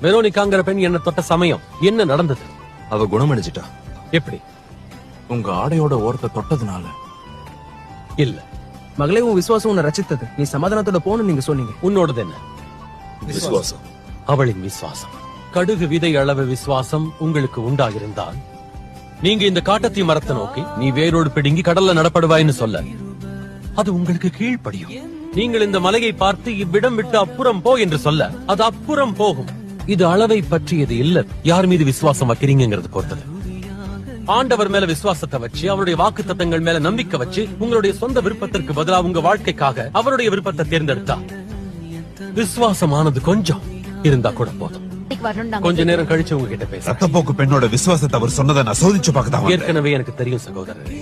வெரோனிகாங்கிற பெண் என்ன தொட்ட சமயம் என்ன நடந்தது? அவ குணமடைஞ்சிட்டா. எப்படி? உங்க ஆடையோட ஓரத்தை தொட்டதுனால இல்ல. மகளே, உன் விசுவாசம் உன்னை ரச்சித்தது. நீ சமாதானத்தோட போன்னு நீங்க சொன்னீங்க. உன்னோடது என்ன? விசுவாசம். அவளின் விசுவாசம். கடுகு விதை அளவு விசுவாசம் உங்களுக்கு உண்டாகிருந்தால் நீங்க இந்த காட்டத்தி மரத்தை நோக்கி நீ வேரோடு பிடுங்கி கடல்ல நடப்படுவாய்னு சொல்ல அது உங்களுக்கு கீழ்ப்படியும். நீங்கள் இந்த மலையை பார்த்து இவ்விடம் விட்டு அப்புறம் போ என்று சொல்ல அது அப்புறம் போகும். இது அளவை பற்றியது இல்ல, யார் மீது விசுவாசம் வைக்கிறீங்கிறது பொறுத்தது. ஆண்டவர் மேல விசுவாசத்தை வச்சு அவருடைய வாக்கு தத்தங்கள் மேல நம்பிக்கை வச்சு உங்களுடைய சொந்த விருப்பத்திற்கு பதிலா உங்க வாழ்க்கைக்காக அவருடைய விருப்பத்தை தேர்ந்தெடுத்தா விசுவாசமானது கொஞ்சம் இருந்தா கூட போதும். கொஞ்ச நேரம் கழிச்சு உங்ககிட்ட பேச ரத்தப்போக்கு பெண்ணோட விசுவாசத்தை அவர் சொன்னதை நான் சோதிச்சு பார்க்கதான். ஏற்கனவே எனக்கு தெரியும் சகோதரரே.